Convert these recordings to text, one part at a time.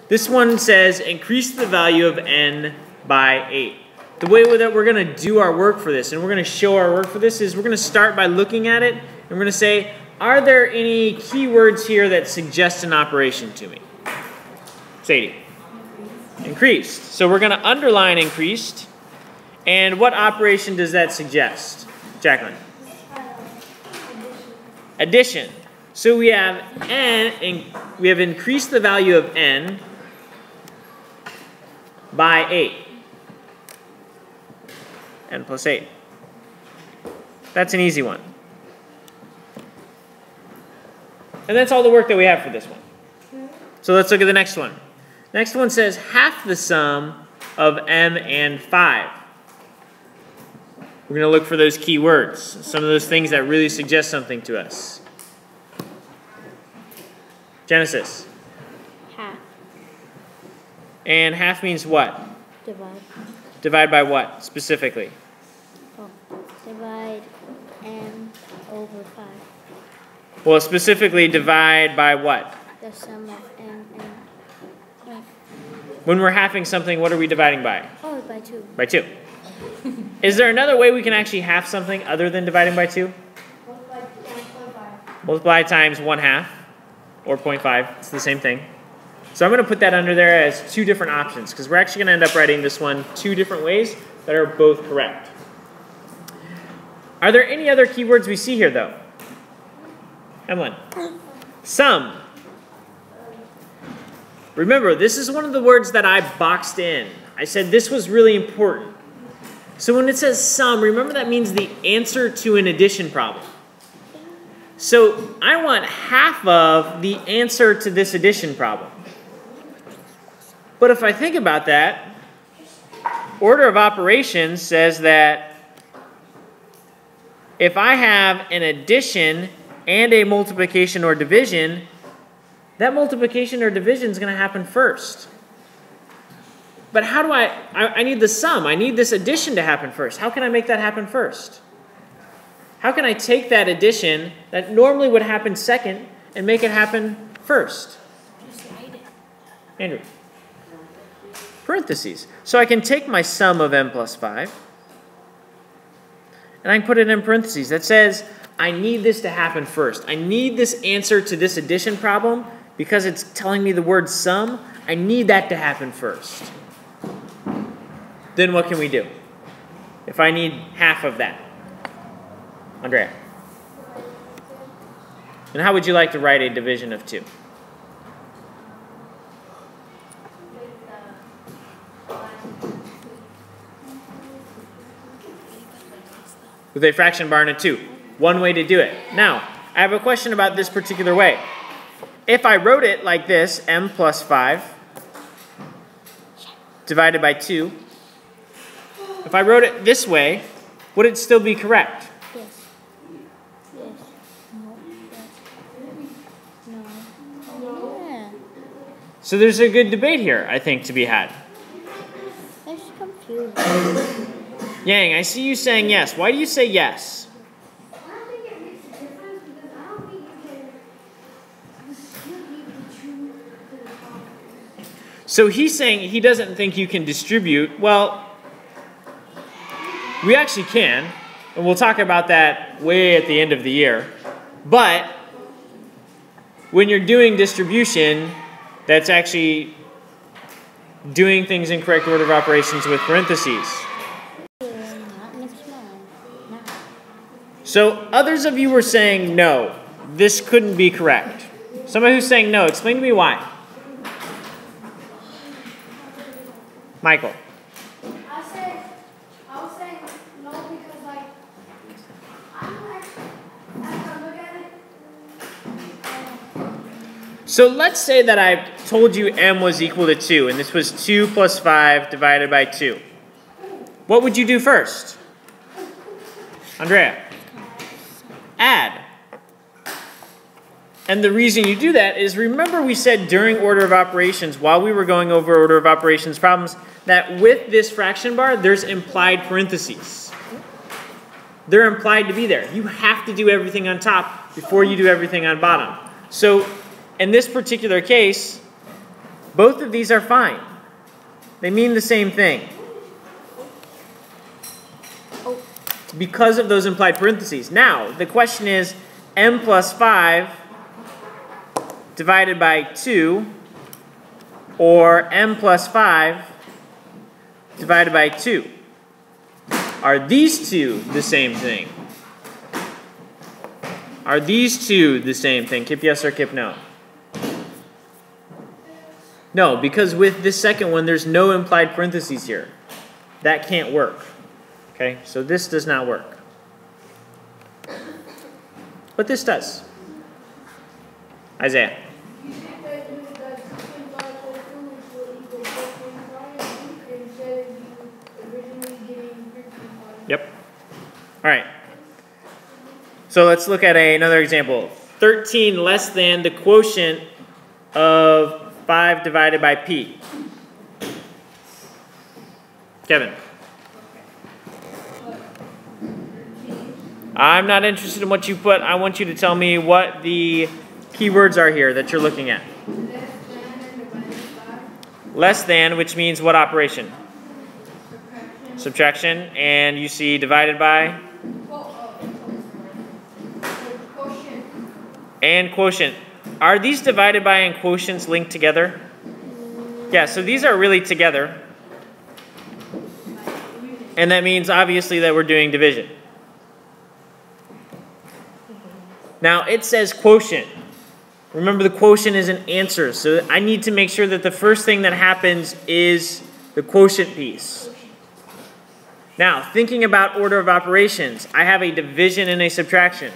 This one says increase the value of n by 8. The way that we're going to do our work for this, and we're going to show our work for this, is we're going to start by looking at it, and we're going to say, are there any keywords here that suggest an operation to me? Sadie. Increased. So we're going to underline increased. And what operation does that suggest? Jacqueline. Addition. So we have n, we have increased the value of n by 8. N plus 8. That's an easy one. And that's all the work that we have for this one. So let's look at the next one. Next one says half the sum of m and 5. We're going to look for those key words, some of those things that really suggest something to us. Genesis. Half. And half means what? Divide. Divide by what, specifically? Oh, divide m over 5. Well, specifically divide by what? The sum of m and... When we're halving something, what are we dividing by? Oh, by 2. By 2. Is there another way we can actually half something other than dividing by 2? Multiply times 1/2 or 0.5. It's the same thing. So I'm going to put that under there as 2 different options because we're actually going to end up writing this one 2 different ways that are both correct. Are there any other keywords we see here, though? Emlyn. Sum. Remember, this is one of the words that I boxed in. I said this was really important. So when it says sum, remember that means the answer to an addition problem. So I want half of the answer to this addition problem. But if I think about that, order of operations says that if I have an addition and a multiplication or division, that multiplication or division is going to happen first. But how do I need the sum. I need this addition to happen first. How can I make that happen first? How can I take that addition that normally would happen second and make it happen first? Just write it. Andrew. Parentheses. So I can take my sum of m plus 5 and I can put it in parentheses. That says I need this to happen first. I need this answer to this addition problem because it's telling me the word sum. I need that to happen first. Then what can we do? If I need half of that? Andrea. And how would you like to write a division of 2? With a fraction bar and a 2. One way to do it. Now, I have a question about this particular way. If I wrote it like this, m plus 5 divided by 2, if I wrote it this way, would it still be correct? Yes. Yes. No. Yes. No. Yeah. So there's a good debate here, I think, to be had. That's confusing. Yang, I see you saying yes. Why do you say yes? So he's saying he doesn't think you can distribute. Well, we actually can, and we'll talk about that way at the end of the year. But when you're doing distribution, that's actually doing things in correct order of operations with parentheses. So others of you were saying no, this couldn't be correct. Somebody who's saying no, explain to me why. Michael. I was saying no because like I look at it. So let's say that I told you m was equal to 2, and this was 2 plus 5 divided by 2. What would you do first? Andrea. Add. And the reason you do that is, remember we said during order of operations, while we were going over order of operations problems, that with this fraction bar, there's implied parentheses. They're implied to be there. You have to do everything on top before you do everything on bottom. So in this particular case, Both of these are fine. They mean the same thing. Because of those implied parentheses. Now, the question is m plus 5 divided by 2 or m plus 5 divided by 2. Are these two the same thing? Are these two the same thing? Kip yes or kip no? No, because with this second one, there's no implied parentheses here. That can't work. Okay, so this does not work. But this does. Isaiah. You think that you got 2.542, which will equal 4.5 instead of you originally getting 3.5. Yep. All right. So let's look at another example. 13 less than the quotient of 5 divided by p. Kevin. I'm not interested in what you put. I want you to tell me what the keywords are here that you're looking at. Less than, which means what operation? Subtraction. And you see divided by? And quotient. Are these divided by and quotients linked together? Yeah, so these are really together. And that means obviously that we're doing division. Now it says quotient. Remember, the quotient is an answer, so I need to make sure that the first thing that happens is the quotient piece. Now, thinking about order of operations, I have a division and a subtraction.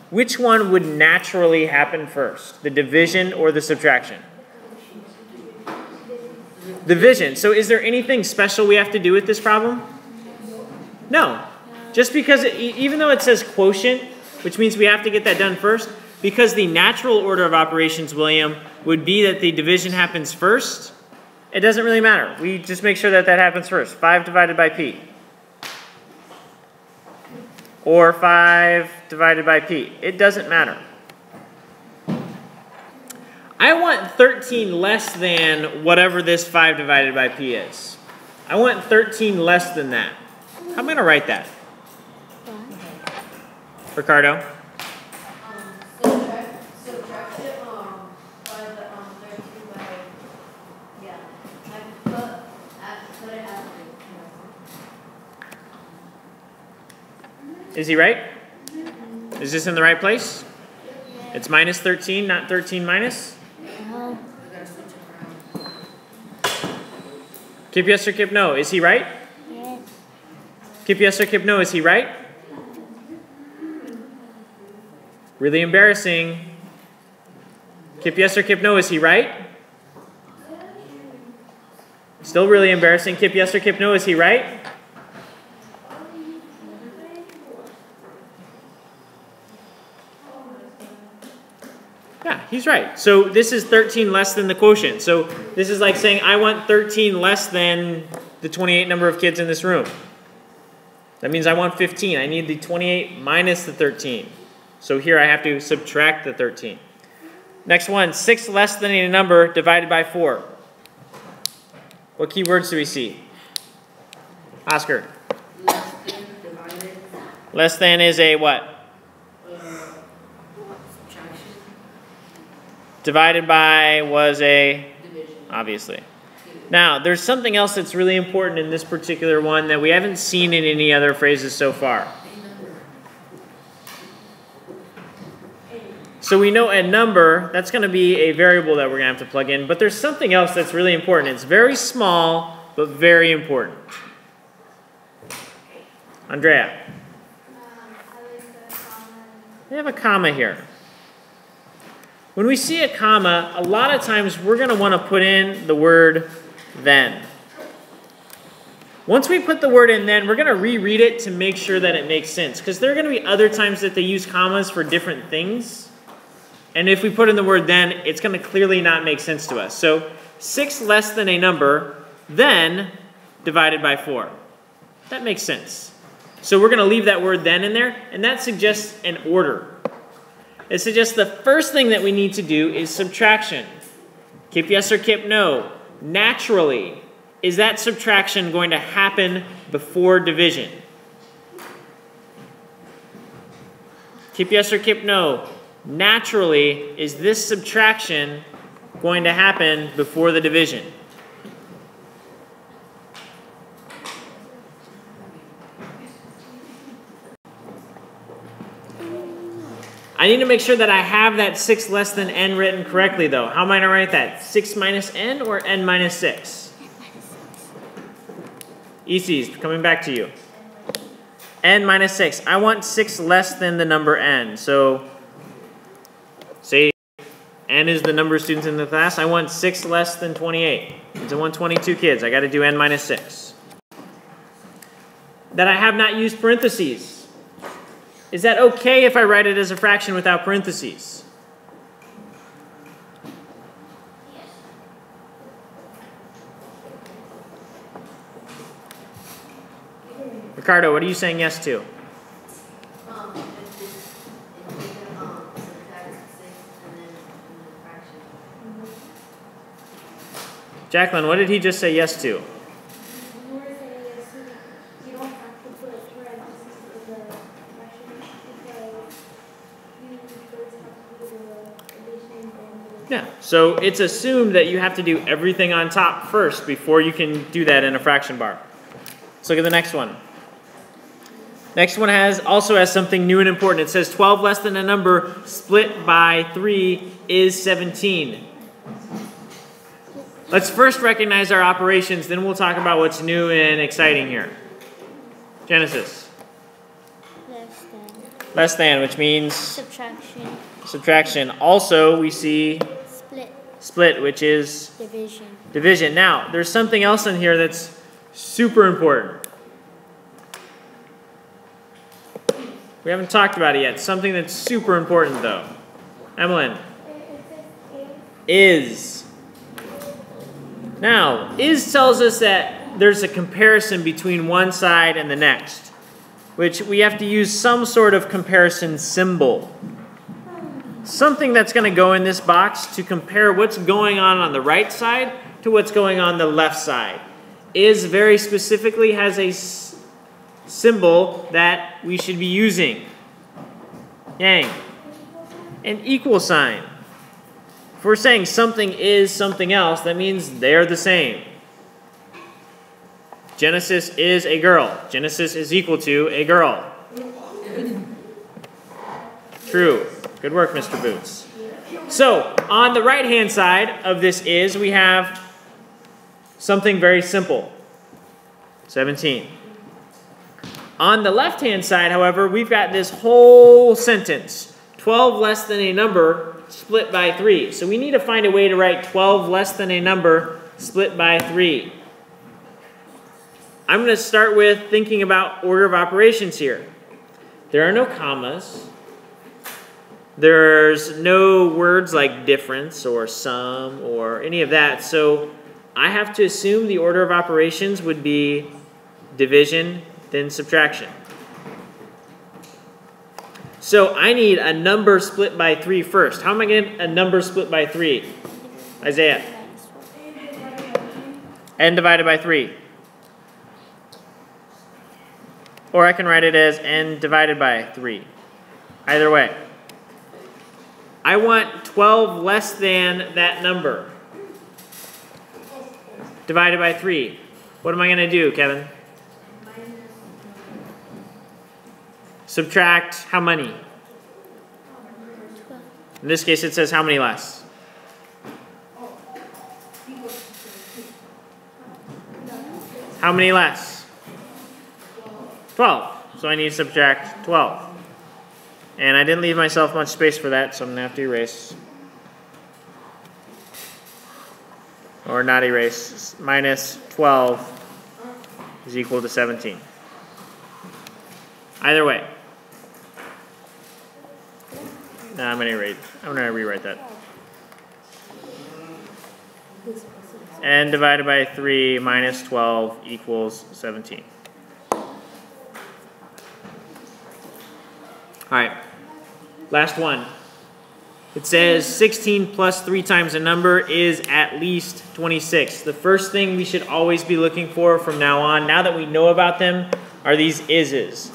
Which one would naturally happen first, the division or the subtraction? Division. So is there anything special we have to do with this problem? No. Just because, even though it says quotient, which means we have to get that done first, because the natural order of operations, William, would be that the division happens first, it doesn't really matter. We just make sure that that happens first. 5 divided by p. Or 5 divided by p. It doesn't matter. I want 13 less than whatever this 5 divided by p is. I want 13 less than that. How am I going to write that? Ricardo? Subtract it by the 13 by, yeah. Put it after. Is he right? Is this in the right place? It's minus 13, not 13 minus? No. Kip yes or kip no? Is he right? Yes. Kip yes or kip no? Is he right? Really embarrassing. Kip yes or kip no? Is he right? Still really embarrassing. Kip yes or kip no? Is he right? Yeah, he's right. So this is 13 less than the quotient. So this is like saying I want 13 less than the 28 number of kids in this room. That means I want 15. I need the 28 minus the 13. So here I have to subtract the 13. Next one, 6 less than a number divided by 4. What key words do we see? Oscar. Less than divided. Less than is a what? Subtraction. Divided by was a, Division. obviously. Now, there's something else that's really important in this particular one that we haven't seen in any other phrases so far. So we know a number, that's going to be a variable that we're going to have to plug in, but there's something else that's really important. It's very small, but very important. Andrea. We have a comma here. When we see a comma, a lot of times we're going to want to put in the word then. Once we put the word in then, we're going to reread it to make sure that it makes sense, because there are going to be other times that they use commas for different things. And if we put in the word then, it's going to clearly not make sense to us. So 6 less than a number, then divided by 4. That makes sense. So we're going to leave that word then in there, and that suggests an order. It suggests the first thing that we need to do is subtraction. Kip yes or Kip no. Naturally, is that subtraction going to happen before division? Kip yes or Kip no. Naturally, is this subtraction going to happen before the division? I need to make sure that I have that 6 less than n written correctly, though. How might I write that? 6 minus n or n minus 6? ECs, coming back to you. N minus 6. I want 6 less than the number n. So, say n is the number of students in the class. I want 6 less than 28. Means I want 22 kids. I got to do n minus 6. That I have not used parentheses. Is that okay if I write it as a fraction without parentheses? Ricardo, what are you saying yes to? If you can subtract 6 and then fraction. Jacqueline, what did he just say yes to? You were saying yes, you don't have to put parentheses in the fraction because you first have to do the addition and the... Yeah, so it's assumed that you have to do everything on top first before you can do that in a fraction bar. Let's look at the next one. Next one also has something new and important. It says 12 less than a number split by 3 is 17. Let's first recognize our operations, then we'll talk about what's new and exciting here. Genesis. Less than, which means Subtraction. subtraction. Also, we see Split. split, which is Division. division. Now, there's something else in here that's super important. We haven't talked about it yet. Something that's super important, though. Emmeline. Is. Now, is tells us that there's a comparison between one side and the next, which we have to use some sort of comparison symbol. Something that's going to go in this box to compare what's going on the right side to what's going on the left side. Is very specifically has a symbol that we should be using. Yang. An equal sign. If we're saying something is something else, that means they're the same. Genesis is a girl. Genesis is equal to a girl. True. Good work, Mr. Boots. So, on the right-hand side of this is, we have something very simple. 17. On the left-hand side, however, we've got this whole sentence. 12 less than a number split by 3. So we need to find a way to write 12 less than a number split by 3. I'm going to start with thinking about order of operations here. There are no commas. There's no words like difference or sum or any of that. So I have to assume the order of operations would be division, then subtraction. So I need a number split by 3 first. How am I getting a number split by 3? Isaiah. N divided by 3. Or I can write it as n divided by 3. Either way. I want 12 less than that number. Divided by 3. What am I going to do, Kevin? Subtract how many? In this case, it says how many less? How many less? 12. So I need to subtract 12. And I didn't leave myself much space for that, so I'm going to have to erase. Or not erase. Minus 12 is equal to 17. Either way. No, I'm going to rewrite that. N divided by 3 minus 12 equals 17. All right, last one. It says 16 plus 3 times a number is at least 26. The first thing we should always be looking for from now on, now that we know about them, are these is's.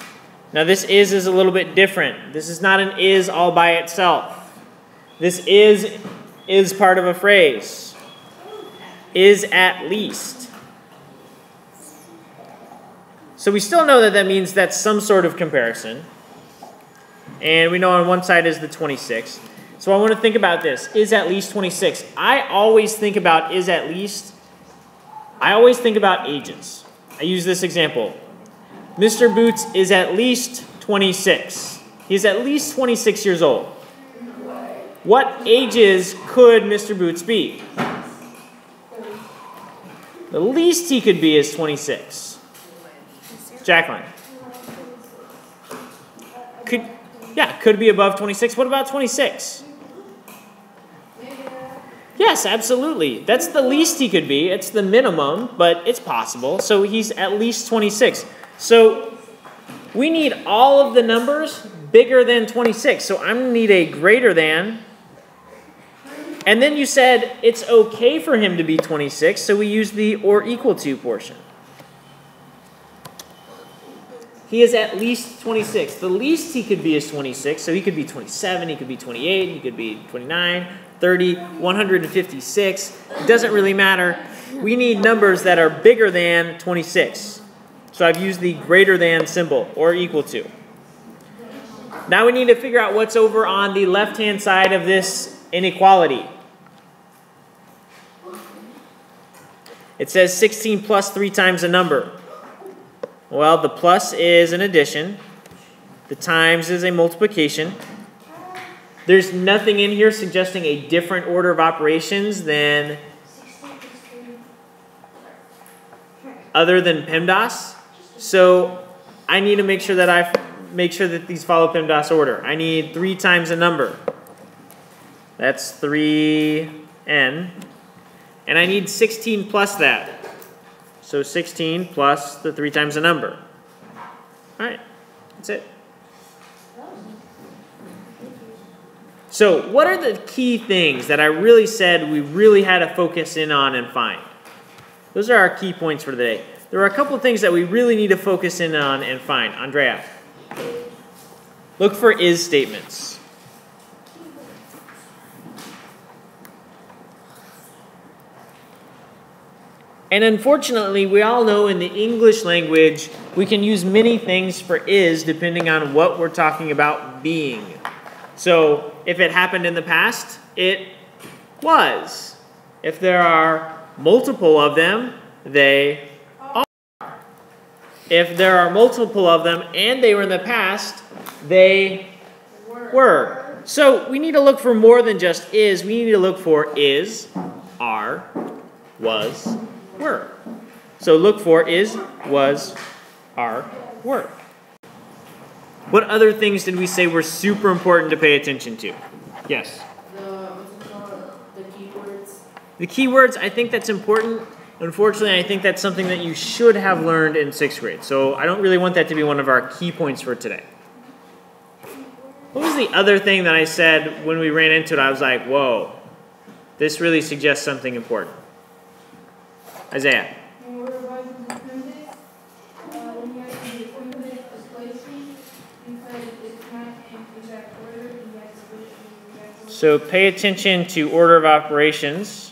Now this is a little bit different. This is not an is all by itself. This is part of a phrase. Is at least. So we still know that that means that's some sort of comparison. And we know on one side is the 26. So I want to think about this. Is at least 26. I always think about is at least. I always think about ages. I use this example. Mr. Boots is at least 26. He's at least 26 years old. What ages could Mr. Boots be? The least he could be is 26. Jacqueline. Could be above 26. What about 26? Yes, absolutely. That's the least he could be. It's the minimum, but it's possible. So he's at least 26. So we need all of the numbers bigger than 26. So I'm going to need a greater than. And then you said it's okay for him to be 26, so we use the or equal to portion. He is at least 26. The least he could be is 26, so he could be 27, he could be 28, he could be 29, 30, 156. It doesn't really matter. We need numbers that are bigger than 26. So I've used the greater than symbol, or equal to. Now we need to figure out what's over on the left-hand side of this inequality. It says 16 plus 3 times a number. Well, the plus is an addition. The times is a multiplication. There's nothing in here suggesting a different order of operations than other than PEMDAS. So I need to make sure that these follow PEMDAS order. I need 3 times a number. That's 3n. And I need 16 plus that. So 16 plus the 3 times a number. All right, that's it. So what are the key things that I really said we really had to focus in on and find? Those are our key points for today. There are a couple of things that we really need to focus in on and find. Andrea, look for is statements. And unfortunately, we all know in the English language, we can use many things for is depending on what we're talking about being. So if it happened in the past, it was. If there are multiple of them, they are. If there are multiple of them and they were in the past, they were. So we need to look for more than just is. We need to look for is, are, was, were. So look for is, was, are, were. What other things did we say were super important to pay attention to? Yes? The keywords. The keywords, I think that's important. Unfortunately, I think that's something that you should have learned in 6th grade. So I don't really want that to be one of our key points for today. What was the other thing that I said when we ran into it? I was like, whoa, this really suggests something important. Isaiah. When we're revising the appendix, when you have to appointment of placing, because it's not in exact order, you have to put it in exact order. So pay attention to order of operations.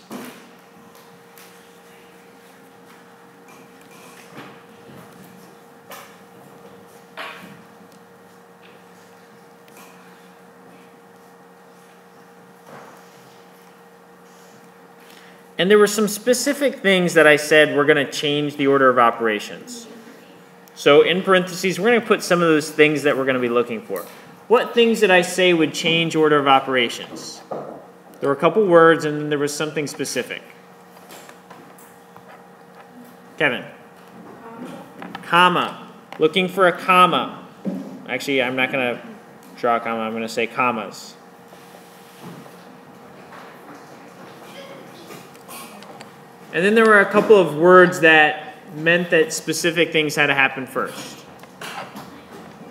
And there were some specific things that I said we're going to change the order of operations. So in parentheses, we're going to put some of those things that we're going to be looking for. What things did I say would change order of operations? There were a couple words and then there was something specific. Kevin. Comma. Looking for a comma. Actually, I'm not going to draw a comma. I'm going to say commas. And then there were a couple of words that meant that specific things had to happen first.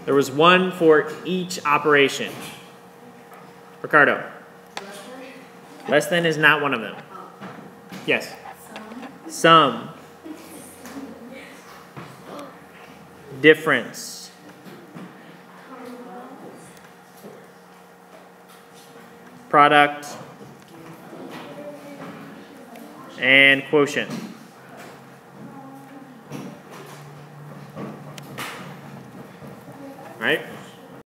There was one for each operation. Ricardo. Less than is not one of them. Yes. Sum. Difference. Product. And quotient. All right?